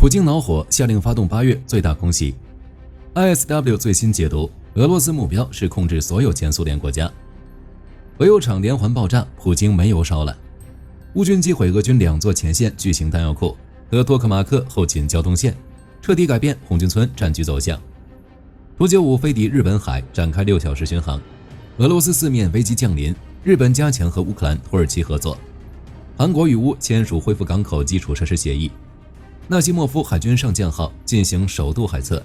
普京恼火，下令发动8月最大空袭。ISW 最新解读：俄罗斯目标是控制所有前苏联国家。俄油厂连环爆炸，普京没油烧了。乌军击毁俄军2座前线巨型弹药库和托克马克后勤交通线，彻底改变红军村战局走向。图95飞抵日本海，展开6小时巡航。俄罗斯四面危机降临，日本加强和乌克兰、土耳其合作。韩国与乌签署恢复港口基础设施协议。纳西莫夫海军上将号进行首度海测。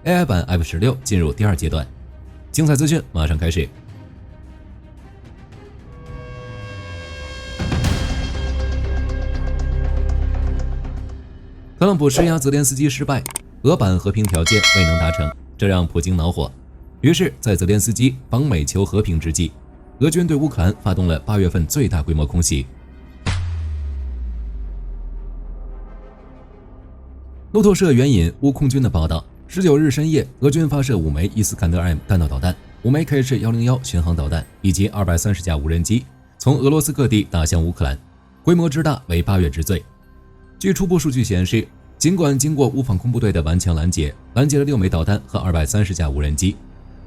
AI 版 F16 进入第2阶段。精彩资讯马上开始。特朗普施压泽连斯基失败，俄版和平条件未能达成，这让普京恼火。于是，在泽连斯基访美求和平之际，俄军对乌克兰发动了8月份最大规模空袭。路透社援引乌空军的报道，19日深夜，俄军发射5枚伊斯坎德 M 弹道导弹、5枚 KH-101巡航导弹以及230架无人机，从俄罗斯各地打向乌克兰，规模之大为8月之最。据初步数据显示，尽管经过乌防空部队的顽强拦截了6枚导弹和230架无人机，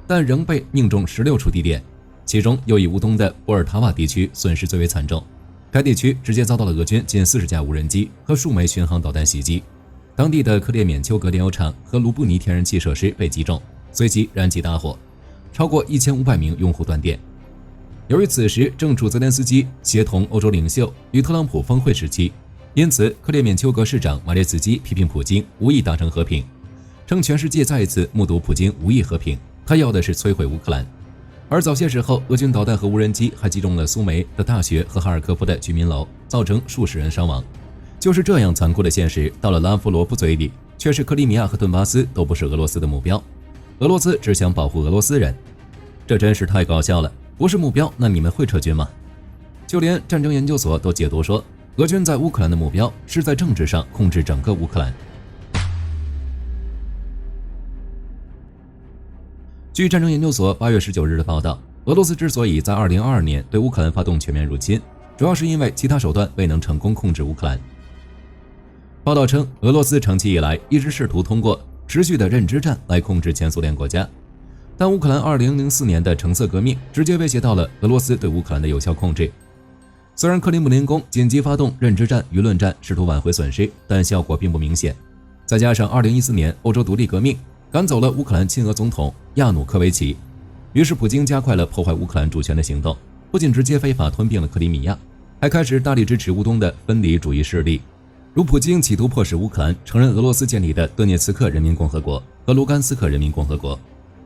但仍被命中16处地点，其中又以乌东的波尔塔瓦地区损失最为惨重。该地区直接遭到了俄军近40架无人机和数枚巡航导弹袭击，当地的克列缅丘格炼油厂和卢布尼天然气设施被击中，随即燃起大火，超过1500名用户断电。由于此时正处泽连斯基协同欧洲领袖与特朗普峰会时期，因此克列缅丘格市长马列茨基批评普京无意达成和平，称全世界再一次目睹普京无意和平，他要的是摧毁乌克兰。而早些时候，俄军导弹和无人机还击中了苏梅的大学和哈尔科夫的居民楼，造成数十人伤亡。就是这样残酷的现实，到了拉夫罗夫嘴里，却是克里米亚和顿巴斯都不是俄罗斯的目标，俄罗斯只想保护俄罗斯人，这真是太搞笑了。不是目标，那你们会撤军吗？就连战争研究所都解读说，俄军在乌克兰的目标是在政治上控制整个乌克兰。据战争研究所8月19日的报道，俄罗斯之所以在2022年对乌克兰发动全面入侵，主要是因为其他手段未能成功控制乌克兰。报道称，俄罗斯长期以来一直试图通过持续的认知战来控制前苏联国家，但乌克兰2004年的橙色革命直接威胁到了俄罗斯对乌克兰的有效控制。虽然克里姆林宫紧急发动认知战、舆论战，试图挽回损失，但效果并不明显。再加上2014年欧洲独立革命赶走了乌克兰亲俄总统亚努科维奇，于是普京加快了破坏乌克兰主权的行动，不仅直接非法吞并了克里米亚，还开始大力支持乌东的分离主义势力，如普京企图迫使乌克兰承认俄罗斯建立的顿涅茨克人民共和国和卢甘斯克人民共和国，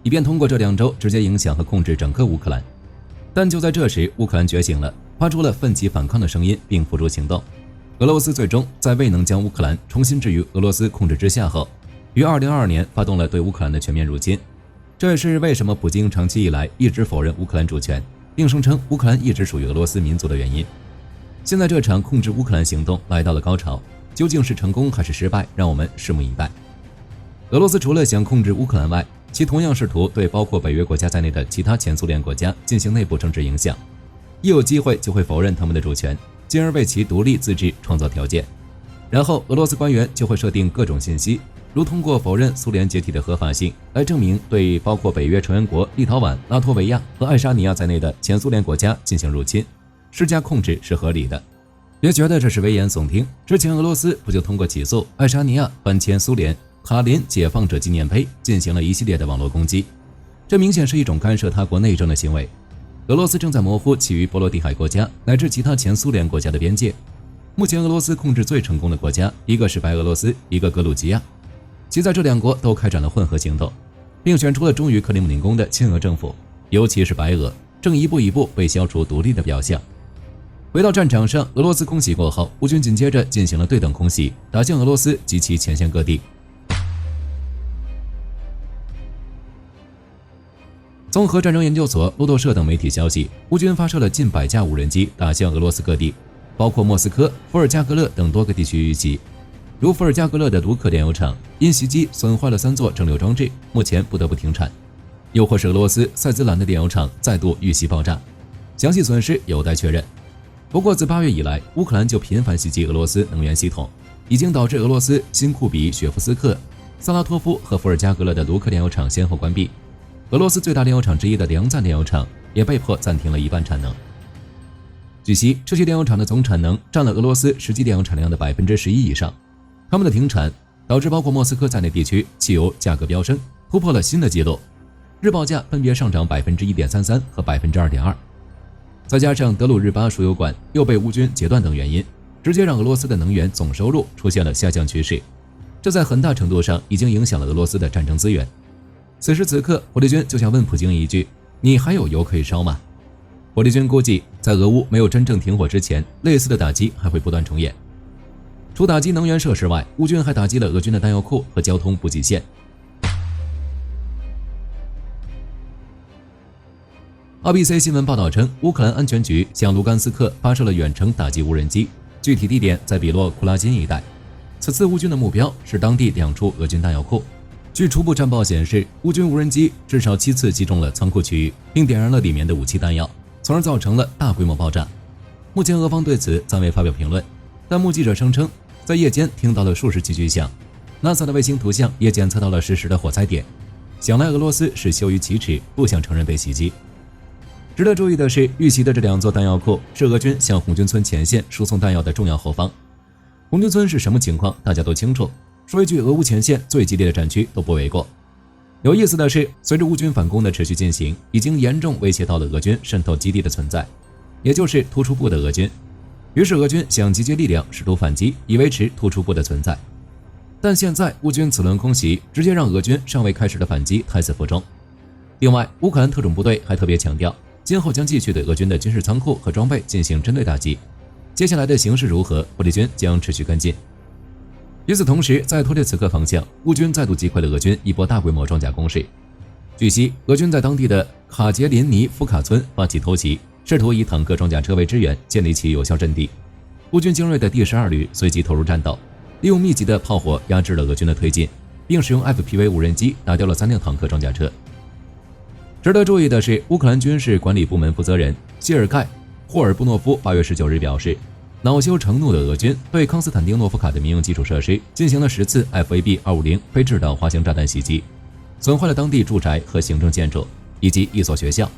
以便通过这2州直接影响和控制整个乌克兰。但就在这时，乌克兰觉醒了，发出了奋起反抗的声音，并付诸行动。俄罗斯最终在未能将乌克兰重新置于俄罗斯控制之下后，于2022年发动了对乌克兰的全面入侵。这也是为什么普京长期以来一直否认乌克兰主权，并声称乌克兰一直属于俄罗斯民族的原因。现在这场控制乌克兰行动来到了高潮，究竟是成功还是失败，让我们拭目以待。俄罗斯除了想控制乌克兰外，其同样试图对包括北约国家在内的其他前苏联国家进行内部政治影响，一有机会就会否认他们的主权，进而为其独立自治创造条件。然后俄罗斯官员就会设定各种信息，如通过否认苏联解体的合法性来证明对包括北约成员国立陶宛、拉脱维亚和爱沙尼亚在内的前苏联国家进行入侵，施加控制是合理的。别觉得这是危言耸听，之前俄罗斯不就通过起诉爱沙尼亚反前苏联卡林解放者纪念碑进行了一系列的网络攻击，这明显是一种干涉他国内政的行为。俄罗斯正在模糊其余波罗的海国家乃至其他前苏联国家的边界。目前俄罗斯控制最成功的国家，一个是白俄罗斯，一个格鲁吉亚，其在这2国都开展了混合行动，并选出了忠于克里姆林宫的亲俄政府，尤其是白俄正一步一步被消除独立的表象。回到战场上，俄罗斯空袭过后，乌军紧接着进行了对等空袭，打向俄罗斯及其前线各地。综合战争研究所、路透社等媒体消息，乌军发射了近100架无人机打向俄罗斯各地，包括莫斯科、伏尔加格勒等多个地区遇袭。如伏尔加格勒的卢克炼油厂因袭击损坏了3座蒸馏装置，目前不得不停产；又或是俄罗斯塞兹兰的炼油厂再度遇袭爆炸，详细损失有待确认。不过自8月以来，乌克兰就频繁袭击俄罗斯能源系统，已经导致俄罗斯新库比雪夫斯克、萨拉托夫和伏尔加格勒的卢克炼油厂先后关闭。俄罗斯最大炼油厂之一的梁赞炼油厂也被迫暂停了一半产能。据悉，这些炼油厂的总产能占了俄罗斯实际炼油产量的11%以上。他们的停产导致包括莫斯科在内地区汽油价格飙升，突破了新的纪录，日报价分别上涨1.33%和2.2%。再加上德鲁日巴输油管又被乌军截断等原因，直接让俄罗斯的能源总收入出现了下降趋势。这在很大程度上已经影响了俄罗斯的战争资源。此时此刻，火力军就想问普京一句：你还有油可以烧吗？火力军估计，在俄乌没有真正停火之前，类似的打击还会不断重演。除打击能源设施外，乌军还打击了俄军的弹药库和交通补给线。ABC 新闻报道称，乌克兰安全局向卢甘斯克发射了远程打击无人机，具体地点在比洛库拉金一带。此次乌军的目标是当地2处俄军弹药库。据初步战报显示，乌军无人机至少7次击中了仓库区域，并点燃了里面的武器弹药，从而造成了大规模爆炸。目前俄方对此暂未发表评论，但目击者声称，在夜间听到了数十起巨响。NASA 的卫星图像也检测到了实时的火灾点。想来俄罗斯是羞于启齿，不想承认被袭击。值得注意的是，遇袭的这2座弹药库是俄军向红军村前线输送弹药的重要后方。红军村是什么情况，大家都清楚。说一句俄乌前线最激烈的战区都不为过。有意思的是，随着乌军反攻的持续进行，已经严重威胁到了俄军渗透基地的存在，也就是突出部的俄军。于是俄军想集结力量试图反击，以维持突出部的存在。但现在乌军此轮空袭，直接让俄军尚未开始的反击胎死腹中。另外，乌克兰特种部队还特别强调，今后将继续对俄军的军事仓库和装备进行针对打击。接下来的形势如何，火力军将持续跟进。与此同时，在托列茨克方向，乌军再度击溃了俄军一波大规模装甲攻势。据悉，俄军在当地的卡捷林尼夫卡村发起偷袭，试图以坦克装甲车为支援，建立起有效阵地。乌军精锐的第12旅随即投入战斗，利用密集的炮火压制了俄军的推进，并使用 FPV 无人机打掉了3辆坦克装甲车。值得注意的是，乌克兰军事管理部门负责人谢尔盖·霍尔布诺夫8月19日表示，恼羞成怒的俄军对康斯坦丁诺夫卡的民用基础设施进行了10次 FAB-250 非制导滑翔炸弹袭击，损坏了当地住宅和行政建筑以及一所学校。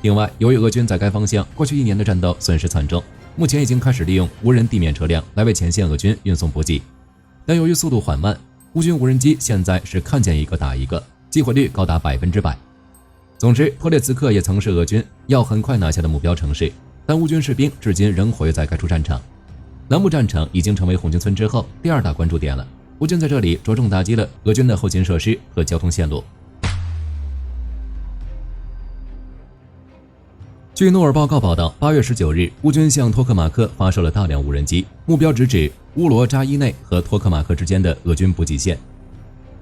另外，由于俄军在该方向过去1年的战斗损失惨重，目前已经开始利用无人地面车辆来为前线俄军运送补给，但由于速度缓慢，乌军无人机现在是看见一个打一个，击毁率高达100%。总之，托列茨克也曾是俄军要很快拿下的目标城市，但乌军士兵至今仍活跃在该处战场。南部战场已经成为红军村之后第2大关注点了，乌军在这里着重打击了俄军的后勤设施和交通线路。据诺尔报告报道，8月19日，乌军向托克马克发射了大量无人机，目标直指乌罗扎伊内和托克马克之间的俄军补给线。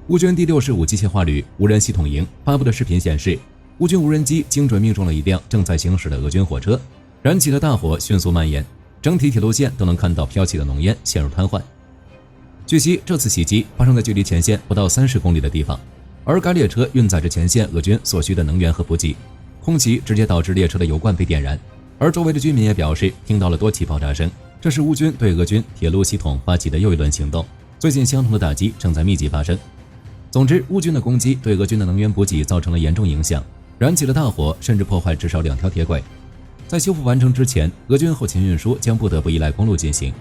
乌军第65机械化旅无人系统营发布的视频显示，乌军无人机精准命中了一辆正在行驶的俄军火车，燃起的大火迅速蔓延，整体铁路线都能看到飘起的浓烟，陷入瘫痪。据悉，这次袭击发生在距离前线不到30公里的地方，而该列车运载着前线俄军所需的能源和补给。空袭直接导致列车的油罐被点燃，而周围的居民也表示听到了多起爆炸声。这是乌军对俄军铁路系统发起的又一轮行动，最近相同的打击正在密集发生。总之，乌军的攻击对俄军的能源补给造成了严重影响，燃起了大火，甚至破坏至少2条铁轨。在修复完成之前，俄军后勤运输将不得不依赖公路进行。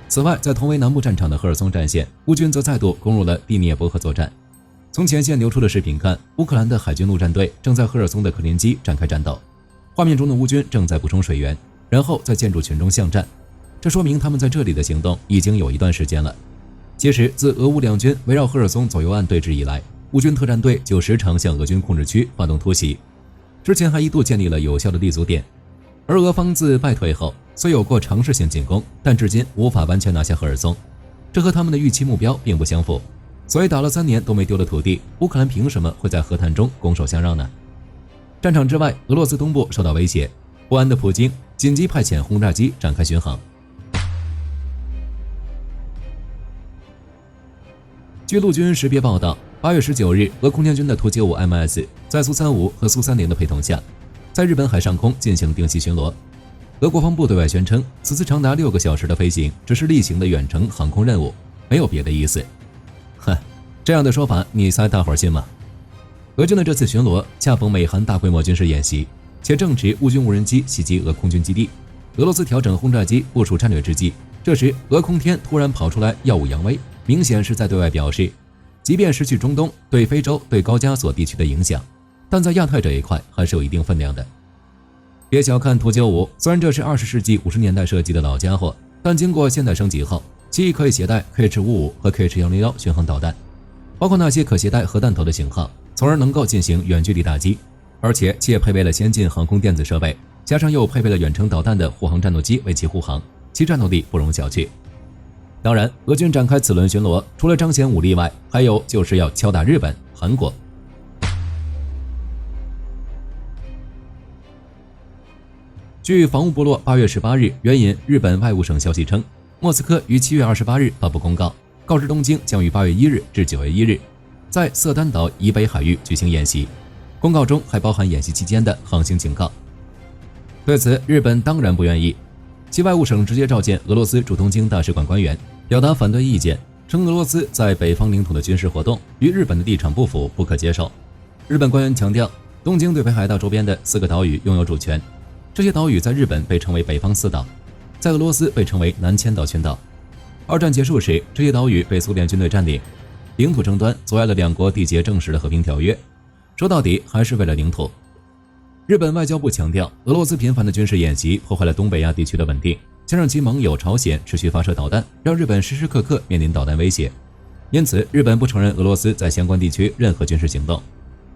此外，在同为南部战场的赫尔松战线，乌军则再度攻入了第聂伯河作战。从前线流出的视频看，乌克兰的海军陆战队正在赫尔松的克林基展开战斗，画面中的乌军正在补充水源，然后在建筑群中巷战，这说明他们在这里的行动已经有一段时间了。其实，自俄乌两军围绕赫尔松左右岸对峙以来，乌军特战队就时常向俄军控制区发动突袭，之前还一度建立了有效的立足点。而俄方自败退后，虽有过尝试性进攻，但至今无法完全拿下赫尔松，这和他们的预期目标并不相符。所以打了3年都没丢了土地，乌克兰凭什么会在和谈中拱手相让呢？战场之外，俄罗斯东部受到威胁，不安的普京紧急派遣轰炸机展开巡航。据陆军识别报道，8月19日，俄空天军的图95 MS 在苏35和苏30的陪同下，在日本海上空进行定期巡逻。俄国防部对外宣称，此次长达6个小时的飞行只是例行的远程航空任务，没有别的意思。哼，这样的说法你猜大伙儿信吗？俄军的这次巡逻恰逢美韩大规模军事演习，且正值乌军无人机袭击俄空军基地，俄罗斯调整轰炸机部署战略之际，这时俄空天突然跑出来耀武扬威，明显是在对外表示，即便失去中东对非洲、对高加索地区的影响，但在亚太这一块还是有一定分量的。别小看图95，虽然这是20世纪50年代设计的老家伙，但经过现代升级后，其可以携带 KH-55和 KH-101巡航导弹，包括那些可携带核弹头的型号，从而能够进行远距离打击，而且其也配备了先进航空电子设备，加上又配备了远程导弹的护航战斗机为其护航，其战斗力不容小觑。当然，俄军展开此轮巡逻，除了彰显武力外，还有就是要敲打日本、韩国。据防务部落8月18日援引日本外务省消息称，莫斯科于7月28日发布公告，告知东京将于8月1日至9月1日在色丹岛以北海域举行演习。公告中还包含演习期间的航行警告。对此，日本当然不愿意，其外务省直接召见俄罗斯驻东京大使馆官员，表达反对意见，称俄罗斯在北方领土的军事活动与日本的立场不符，不可接受。日本官员强调，东京对北海道周边的4个岛屿拥有主权，这些岛屿在日本被称为北方四岛，在俄罗斯被称为南千岛群岛。二战结束时，这些岛屿被苏联军队占领，领土争端阻碍了两国缔结正式的和平条约，说到底还是为了领土。日本外交部强调，俄罗斯频繁的军事演习破坏了东北亚地区的稳定，将让其盟友朝鲜持续发射导弹，让日本时时刻刻面临导弹威胁。因此，日本不承认俄罗斯在相关地区任何军事行动。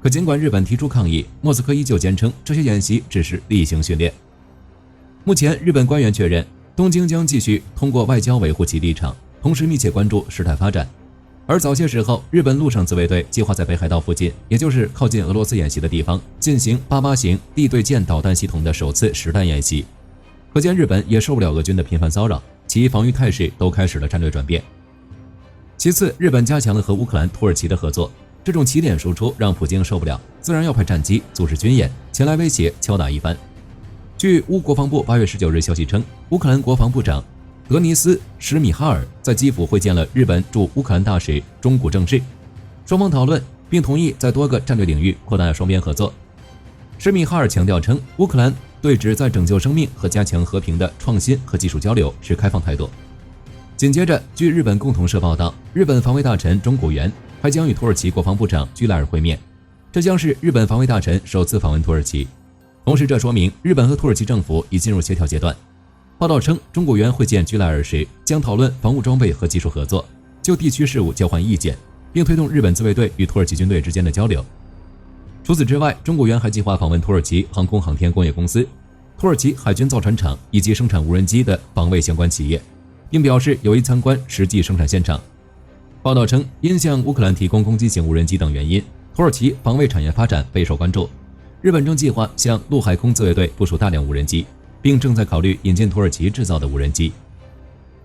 可尽管日本提出抗议，莫斯科依旧坚称这些演习只是例行训练。目前，日本官员确认，东京将继续通过外交维护其立场，同时密切关注事态发展。而早些时候，日本陆上自卫队计划在北海道附近，也就是靠近俄罗斯演习的地方，进行88型地对舰导弹系统的首次实弹演习。可见日本也受不了俄军的频繁骚扰，其防御态势都开始了战略转变。其次，日本加强了和乌克兰、土耳其的合作，这种起点输出让普京受不了，自然要派战机组织军演前来威胁敲打一番。据乌国防部8月19日消息称，乌克兰国防部长德尼斯·什米哈尔在基辅会见了日本驻乌克兰大使中谷正治，双方讨论并同意在多个战略领域扩大双边合作。什米哈尔强调称，乌克兰对旨在拯救生命和加强和平的创新和技术交流持开放态度。紧接着，据日本共同社报道，日本防卫大臣中谷元还将与土耳其国防部长居莱尔会面，这将是日本防卫大臣首次访问土耳其。同时，这说明日本和土耳其政府已进入协调阶段。报道称，中谷元会见居莱尔时，将讨论防务装备和技术合作，就地区事务交换意见，并推动日本自卫队与土耳其军队之间的交流。除此之外，中谷元还计划访问土耳其航空航天工业公司、土耳其海军造船厂以及生产无人机的防卫相关企业，并表示有意参观实际生产现场。报道称，因向乌克兰提供攻击型无人机等原因，土耳其防卫产业发展备受关注。日本正计划向陆海空自卫队部署大量无人机，并正在考虑引进土耳其制造的无人机。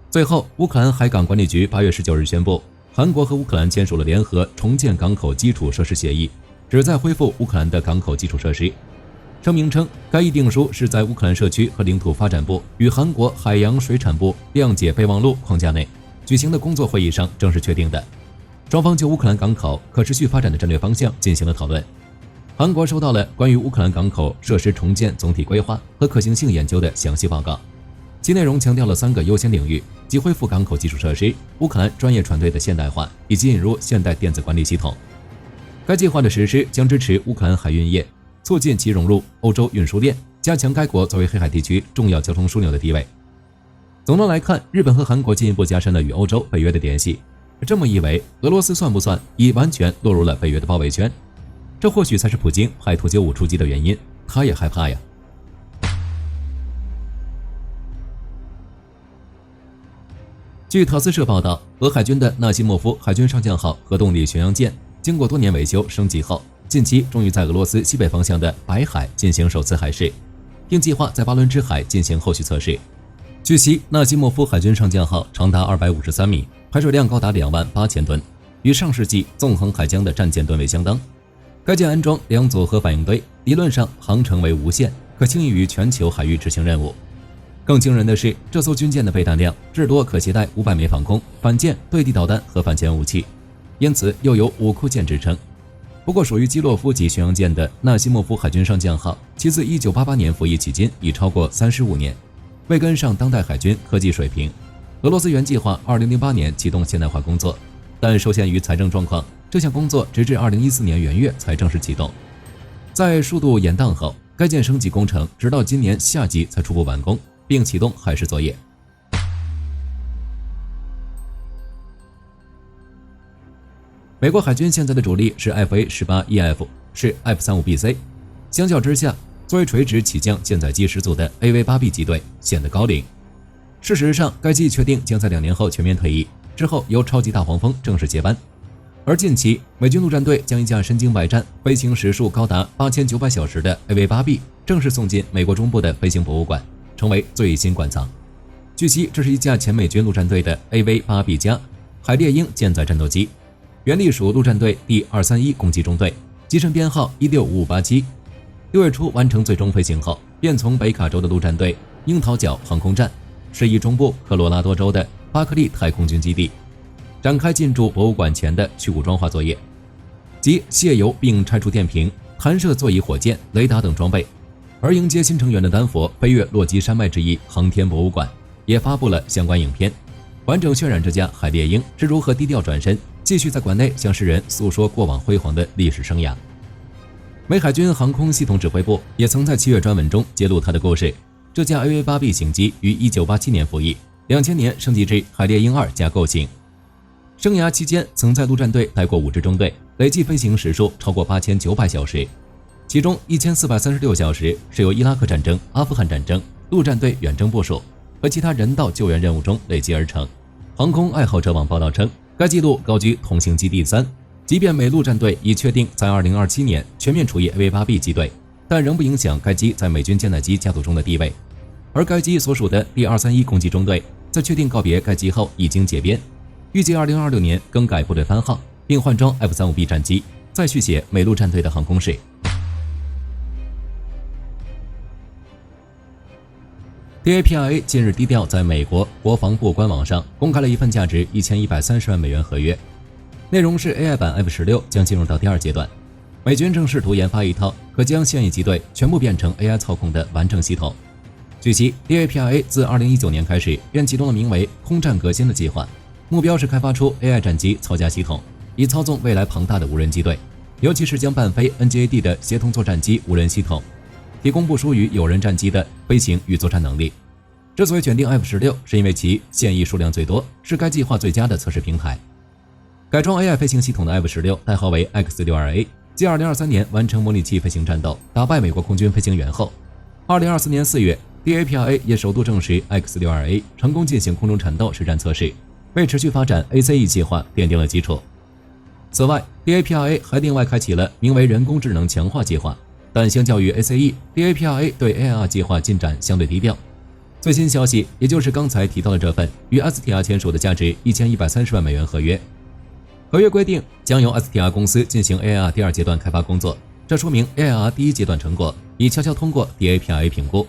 最后，乌克兰海港管理局8月19日宣布，韩国和乌克兰签署了联合重建港口基础设施协议，旨在恢复乌克兰的港口基础设施。声明称，该议定书是在乌克兰社区和领土发展部与韩国海洋水产部谅解备忘录框架内举行的工作会议上正式确定的。双方就乌克兰港口可持续发展的战略方向进行了讨论。韩国收到了关于乌克兰港口设施重建总体规划和可行性研究的详细报告，其内容强调了3个优先领域，即恢复港口基础设施、乌克兰专业船队的现代化以及引入现代电子管理系统。该计划的实施将支持乌克兰海运业，促进其融入欧洲运输链，加强该国作为黑海地区重要交通枢纽的地位。总的来看，日本和韩国进一步加深了与欧洲、北约的联系。这么一为，俄罗斯算不算已完全落入了北约的包围圈？这或许才是普京派图95出击的原因，他也害怕呀。据塔斯社报道，俄海军的纳西莫夫海军上将号核动力巡洋舰经过多年维修升级后，近期终于在俄罗斯西北方向的白海进行首次海试，并计划在巴伦支海进行后续测试。据悉，纳西莫夫海军上将号长达253米，排水量高达28000吨，与上世纪纵横海疆的战舰吨位相当。该舰安装2组核反应堆，理论上航程为无限，可轻易于全球海域执行任务。更惊人的是，这艘军舰的备弹量至多可携带500枚防空、反舰、对地导弹和反潜武器，因此又有武库舰之称。不过，属于基洛夫级巡洋舰的纳西莫夫海军上将号，其自1988年服役迄今已超过35年，未跟上当代海军科技水平。俄罗斯原计划2008年启动现代化工作，但受限于财政状况，这项工作直至2014年元月才正式启动。在数度延宕后，该舰升级工程直到今年夏季才初步完工，并启动海试作业。美国海军现在的主力是 FA-18EF， 是 F-35BC。相较之下，作为垂直起降舰载机始祖的 AV-8B 机队显得高龄。事实上，该机确定将在2年后全面退役，之后由超级大黄蜂正式接班。而近期，美军陆战队将一架身经百战、飞行时数高达8900小时的 AV-8B 正式送进美国中部的飞行博物馆，成为最新馆藏。据悉，这是一架前美军陆战队的 AV-8B 加海猎鹰舰载战斗机。原隶属陆战队第231攻击中队，机身编号165587。6月初完成最终飞行后，便从北卡州的陆战队樱桃角航空站驶移中部科罗拉多州的巴克利太空军基地，展开进驻博物馆前的去武装化作业，即卸油并拆除电瓶、弹射座椅火箭、雷达等装备。而迎接新成员的丹佛飞越落基山脉之翼航天博物馆也发布了相关影片，完整渲染这架海猎鹰是如何低调转身，继续在馆内向世人诉说过往辉煌的历史生涯。美海军航空系统指挥部也曾在7月专文中揭露他的故事。这架 AV-8B 型机于1987年服役，2000年升级至海猎鹰2加构型。生涯期间曾在陆战队待过5支中队，累计飞行时数超过8900小时，其中1436小时是由伊拉克战争、阿富汗战争、陆战队远征部署和其他人道救援任务中累积而成。航空爱好者网报道称，该纪录高居同行机第3。即便美陆战队已确定在2027年全面除役 AV-8B 机队，但仍不影响该机在美军舰载机家族中的地位。而该机所属的第231攻击中队在确定告别该机后已经解编，预计2026年更改部队番号，并换装 F-35B 战机，再续写美陆战队的航空史。DAPIA 近日低调在美国国防部官网上公开了一份价值1130万美元合约，内容是 AI 版 F-16将进入到第2阶段，美军正试图研发一套可将现役机队全部变成 AI 操控的完整系统。据悉 ，DAPIA 自2019年开始便启动了名为“空战革新”的计划，目标是开发出 AI 战机操驾系统，以操纵未来庞大的无人机队，尤其是将伴飞 NGAD 的协同作战机无人系统，提供不输于有人战机的飞行与作战能力。之所以选定 F-16，是因为其现役数量最多，是该计划最佳的测试平台。改装 AI 飞行系统的 F-16代号为 X-62A， 继2023年完成模拟器飞行战斗，打败美国空军飞行员后，2024年4月 ，DAPIA 也首度证实 X-62A 成功进行空中战斗实战测试，为持续发展 ACE 计划奠定了基础。此外 ，DAPIA 还另外开启了名为人工智能强化计划，但相较于 ACE，DAPIA 对 AIR 计划进展相对低调。最新消息，也就是刚才提到的这份与阿斯提亚签署的价值1130万美元合约。合约规定将由阿斯提亚公司进行 AIR 第2阶段开发工作，这说明 AIR 第1阶段成果已悄悄通过 DAPIA 评估，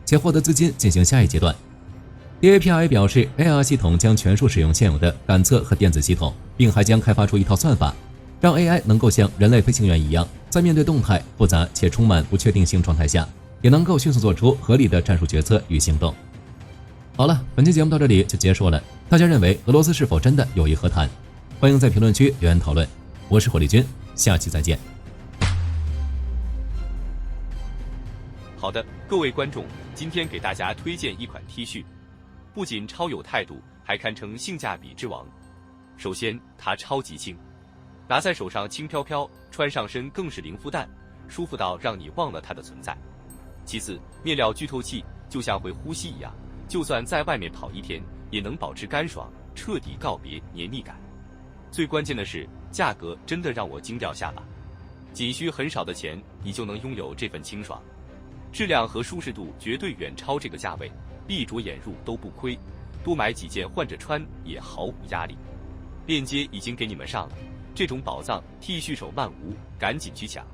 且获得资金进行下一阶段。DAPIA 表示 ，AIR 系统将全数使用现有的感测和电子系统，并还将开发出一套算法，让 AI 能够像人类飞行员一样，在面对动态、复杂且充满不确定性状态下，也能够迅速做出合理的战术决策与行动。好了，本期节目到这里就结束了。大家认为俄罗斯是否真的有意和谈？欢迎在评论区留言讨论。我是火力军，下期再见。好的，各位观众，今天给大家推荐一款 T 恤，不仅超有态度，还堪称性价比之王。首先，它超级轻，拿在手上轻飘飘，穿上身更是零负担，舒服到让你忘了它的存在。其次，面料剧透气，就像会呼吸一样，就算在外面跑1天，也能保持干爽，彻底告别黏腻感。最关键的是，价格真的让我惊掉下巴，仅需很少的钱，你就能拥有这份清爽。质量和舒适度绝对远超这个价位，闭着眼入都不亏，多买几件换着穿也毫无压力。链接已经给你们上了，这种宝藏 T 恤手慢无，赶紧去抢。